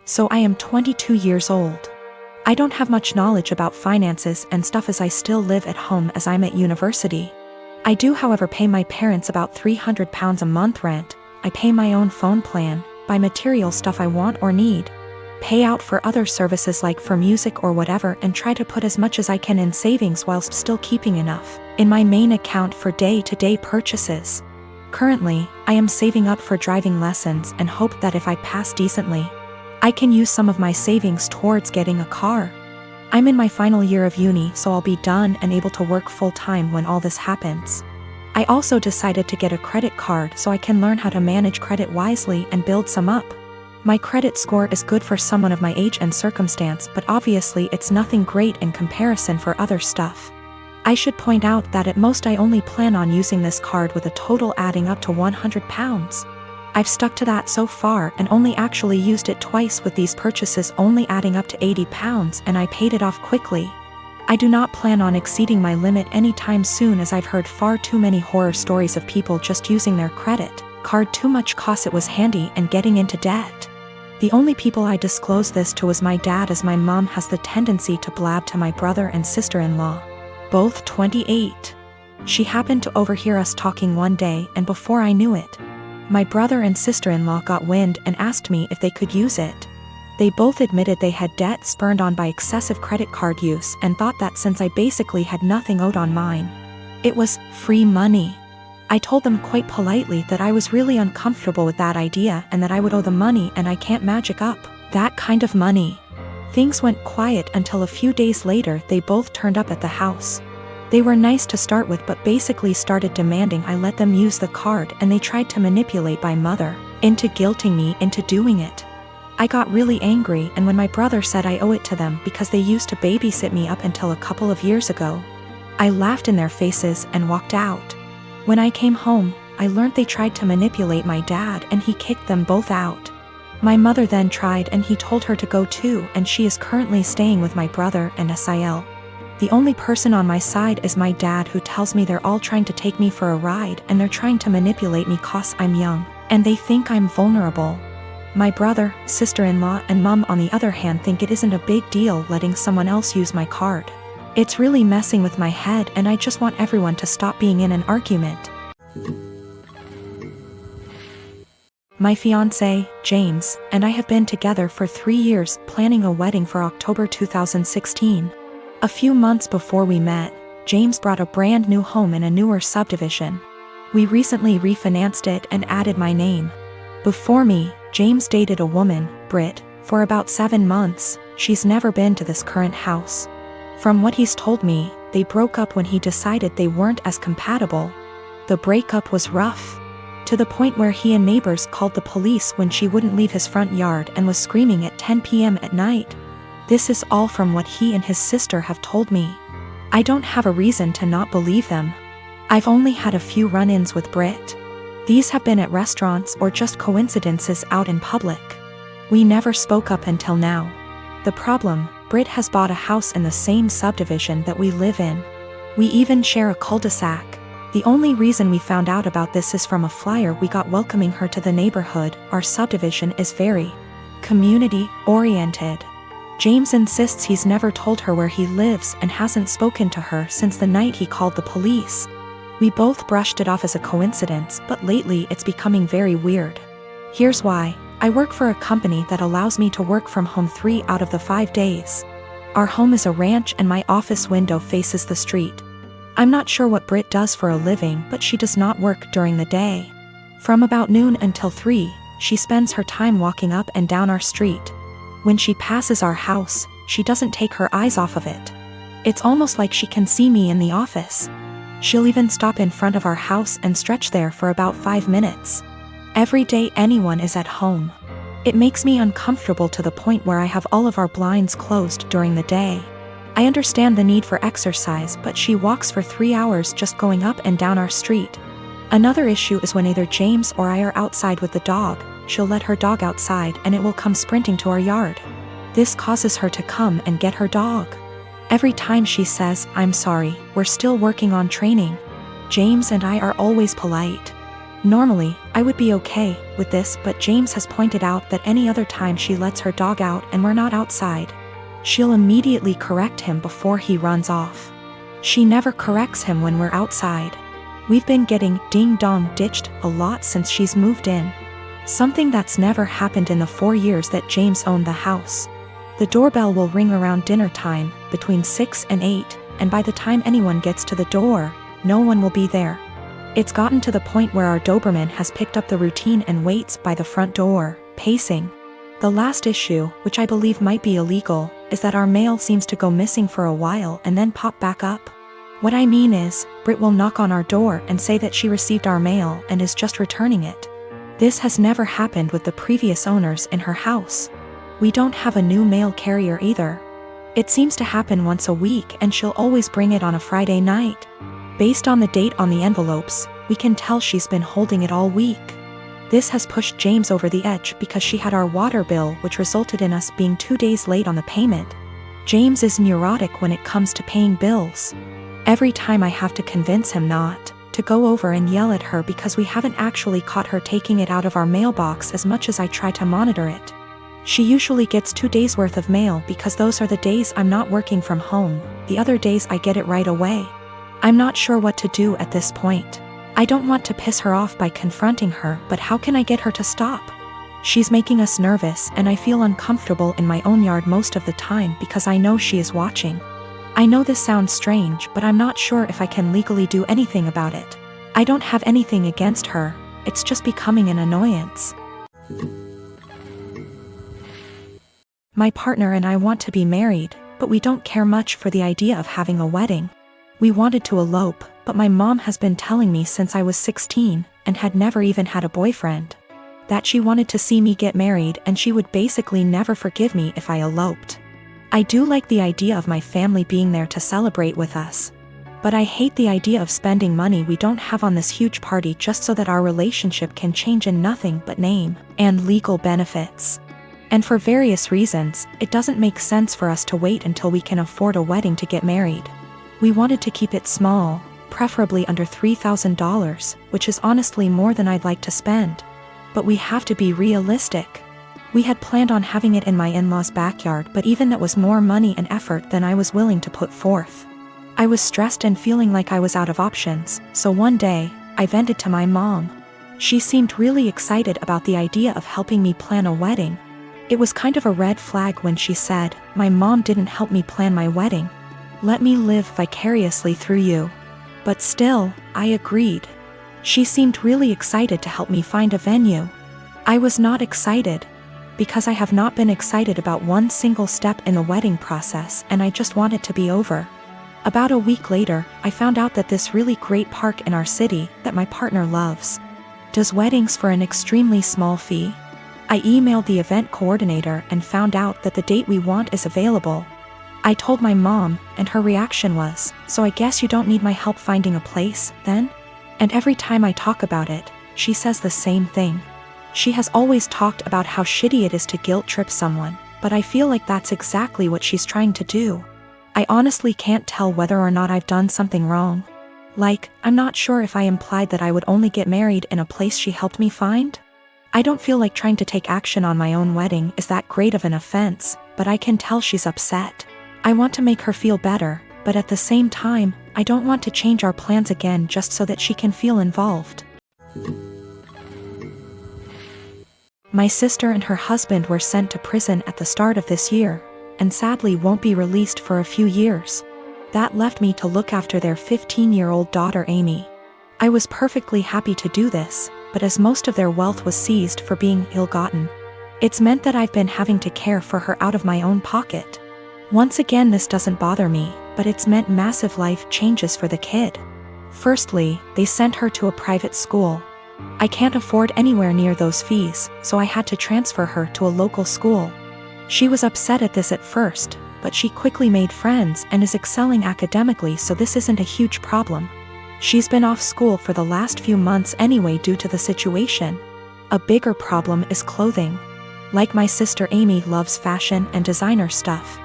So I am 22 years old. I don't have much knowledge about finances and stuff as I still live at home as I'm at university. I do however pay my parents about £300 a month rent, I pay my own phone plan, buy material stuff I want or need, pay out for other services like for music or whatever, and try to put as much as I can in savings whilst still keeping enough in my main account for day-to-day purchases. Currently, I am saving up for driving lessons and hope that if I pass decently, I can use some of my savings towards getting a car. I'm in my final year of uni, so I'll be done and able to work full-time when all this happens. I also decided to get a credit card so I can learn how to manage credit wisely and build some up. My credit score is good for someone of my age and circumstance, but obviously it's nothing great in comparison for other stuff. I should point out that at most I only plan on using this card with a total adding up to £100. I've stuck to that so far and only actually used it twice, with these purchases only adding up to £80, and I paid it off quickly. I do not plan on exceeding my limit anytime soon, as I've heard far too many horror stories of people just using their credit card too much cause it was handy and getting into debt. The only people I disclose this to was my dad, as my mom has the tendency to blab to my brother and sister-in-law, both 28. She happened to overhear us talking one day, and before I knew it, my brother and sister-in-law got wind and asked me if they could use it. They both admitted they had debt spurred on by excessive credit card use and thought that since I basically had nothing owed on mine, it was free money. I told them quite politely that I was really uncomfortable with that idea and that I would owe the money and I can't magic up that kind of money. Things went quiet until a few days later they both turned up at the house. They were nice to start with, but basically started demanding I let them use the card, and they tried to manipulate my mother into guilting me into doing it. I got really angry, and when my brother said I owe it to them because they used to babysit me up until a couple of years ago, I laughed in their faces and walked out. When I came home, I learned they tried to manipulate my dad and he kicked them both out. My mother then tried and he told her to go too, and she is currently staying with my brother and Sil. The only person on my side is my dad, who tells me they're all trying to take me for a ride and they're trying to manipulate me cause I'm young and they think I'm vulnerable. My brother, sister-in-law and mom on the other hand think it isn't a big deal letting someone else use my card. It's really messing with my head, and I just want everyone to stop being in an argument. My fiancé, James, and I have been together for 3 years, planning a wedding for October 2016. A few months before we met, James bought a brand new home in a newer subdivision. We recently refinanced it and added my name. Before me, James dated a woman, Britt, for about 7 months. She's never been to this current house. From what he's told me, they broke up when he decided they weren't as compatible. The breakup was rough, to the point where he and neighbors called the police when she wouldn't leave his front yard and was screaming at 10 p.m. at night. This is all from what he and his sister have told me. I don't have a reason to not believe them. I've only had a few run-ins with Britt. These have been at restaurants or just coincidences out in public. We never spoke up until now. The problem, Britt has bought a house in the same subdivision that we live in. We even share a cul-de-sac. The only reason we found out about this is from a flyer we got welcoming her to the neighborhood. Our subdivision is very community-oriented. James insists he's never told her where he lives and hasn't spoken to her since the night he called the police. We both brushed it off as a coincidence, but lately it's becoming very weird. Here's why. I work for a company that allows me to work from home 3 out of the 5 days. Our home is a ranch and my office window faces the street. I'm not sure what Britt does for a living, but she does not work during the day. From about noon until 3, she spends her time walking up and down our street. When she passes our house, she doesn't take her eyes off of it. It's almost like she can see me in the office. She'll even stop in front of our house and stretch there for about 5 minutes. Every day anyone is at home. It makes me uncomfortable to the point where I have all of our blinds closed during the day. I understand the need for exercise, but she walks for 3 hours just going up and down our street. Another issue is when either James or I are outside with the dog, she'll let her dog outside and it will come sprinting to our yard. This causes her to come and get her dog. Every time she says, "I'm sorry, we're still working on training." James and I are always polite. Normally, I would be okay with this, but James has pointed out that any other time she lets her dog out and we're not outside, she'll immediately correct him before he runs off. She never corrects him when we're outside. We've been getting ding-dong ditched a lot since she's moved in. Something that's never happened in the 4 years that James owned the house. The doorbell will ring around dinner time, between 6 and 8, and by the time anyone gets to the door, no one will be there. It's gotten to the point where our Doberman has picked up the routine and waits by the front door, pacing. The last issue, which I believe might be illegal, is that our mail seems to go missing for a while and then pop back up. What I mean is, Brit will knock on our door and say that she received our mail and is just returning it. This has never happened with the previous owners in her house. We don't have a new mail carrier either. It seems to happen once a week and she'll always bring it on a Friday night. Based on the date on the envelopes, we can tell she's been holding it all week. This has pushed James over the edge because she had our water bill, which resulted in us being 2 days late on the payment. James is neurotic when it comes to paying bills. Every time I have to convince him not to go over and yell at her because we haven't actually caught her taking it out of our mailbox as much as I try to monitor it. She usually gets 2 days worth of mail because those are the days I'm not working from home. The other days I get it right away. I'm not sure what to do at this point. I don't want to piss her off by confronting her, but how can I get her to stop? She's making us nervous and I feel uncomfortable in my own yard most of the time because I know she is watching. I know this sounds strange, but I'm not sure if I can legally do anything about it. I don't have anything against her, it's just becoming an annoyance. My partner and I want to be married, but we don't care much for the idea of having a wedding. We wanted to elope, but my mom has been telling me since I was 16, and had never even had a boyfriend, that she wanted to see me get married and she would basically never forgive me if I eloped. I do like the idea of my family being there to celebrate with us. But I hate the idea of spending money we don't have on this huge party just so that our relationship can change in nothing but name and legal benefits. And for various reasons, it doesn't make sense for us to wait until we can afford a wedding to get married. We wanted to keep it small, preferably under $3,000, which is honestly more than I'd like to spend. But we have to be realistic. We had planned on having it in my in-laws' backyard, but even that was more money and effort than I was willing to put forth. I was stressed and feeling like I was out of options, so one day, I vented to my mom. She seemed really excited about the idea of helping me plan a wedding. It was kind of a red flag when she said, "My mom didn't help me plan my wedding. Let me live vicariously through you." But still, I agreed. She seemed really excited to help me find a venue. I was not excited, because I have not been excited about one single step in the wedding process and I just want it to be over. About a week later, I found out that this really great park in our city, that my partner loves, does weddings for an extremely small fee. I emailed the event coordinator and found out that the date we want is available. I told my mom, and her reaction was, "So I guess you don't need my help finding a place, then?" And every time I talk about it, she says the same thing. She has always talked about how shitty it is to guilt trip someone, but I feel like that's exactly what she's trying to do. I honestly can't tell whether or not I've done something wrong. Like, I'm not sure if I implied that I would only get married in a place she helped me find. I don't feel like trying to take action on my own wedding is that great of an offense, but I can tell she's upset. I want to make her feel better, but at the same time, I don't want to change our plans again just so that she can feel involved. My sister and her husband were sent to prison at the start of this year, and sadly won't be released for a few years. That left me to look after their 15-year-old daughter Amy. I was perfectly happy to do this, but as most of their wealth was seized for being ill-gotten, it's meant that I've been having to care for her out of my own pocket. Once again, this doesn't bother me, but it's meant massive life changes for the kid. Firstly, they sent her to a private school. I can't afford anywhere near those fees, so I had to transfer her to a local school. She was upset at this at first, but she quickly made friends and is excelling academically, so this isn't a huge problem. She's been off school for the last few months anyway due to the situation. A bigger problem is clothing. Like my sister Amy loves fashion and designer stuff.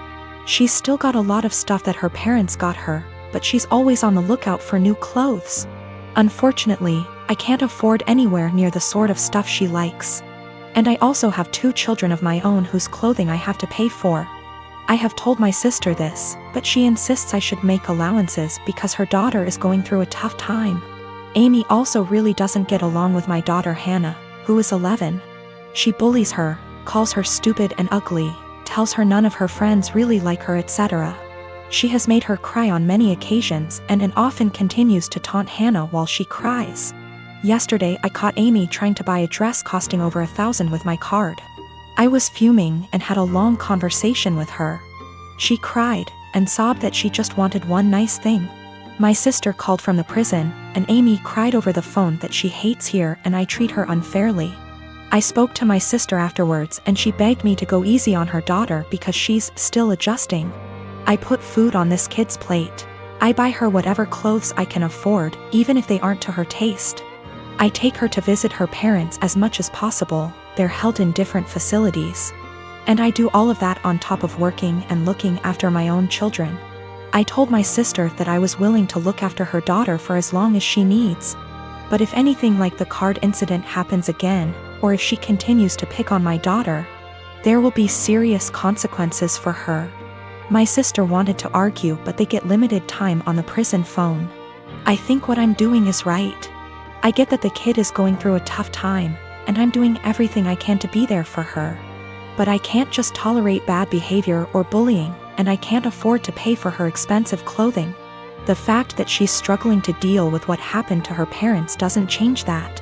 She's still got a lot of stuff that her parents got her, but she's always on the lookout for new clothes. Unfortunately, I can't afford anywhere near the sort of stuff she likes. And I also have 2 children of my own whose clothing I have to pay for. I have told my sister this, but she insists I should make allowances because her daughter is going through a tough time. Amy also really doesn't get along with my daughter Hannah, who is 11. She bullies her, calls her stupid and ugly, tells her none of her friends really like her, etc. She has made her cry on many occasions and often continues to taunt Hannah while she cries. Yesterday I caught Amy trying to buy a dress costing over $1,000 with my card. I was fuming and had a long conversation with her. She cried and sobbed that she just wanted one nice thing. My sister called from the prison, and Amy cried over the phone that she hates here and I treat her unfairly. I spoke to my sister afterwards and she begged me to go easy on her daughter because she's still adjusting. I put food on this kid's plate. I buy her whatever clothes I can afford, even if they aren't to her taste. I take her to visit her parents as much as possible. They're held in different facilities. And I do all of that on top of working and looking after my own children. I told my sister that I was willing to look after her daughter for as long as she needs. But if anything like the card incident happens again, or if she continues to pick on my daughter, there will be serious consequences for her. My sister wanted to argue, but they get limited time on the prison phone. I think what I'm doing is right. I get that the kid is going through a tough time, and I'm doing everything I can to be there for her. But I can't just tolerate bad behavior or bullying, and I can't afford to pay for her expensive clothing. The fact that she's struggling to deal with what happened to her parents doesn't change that.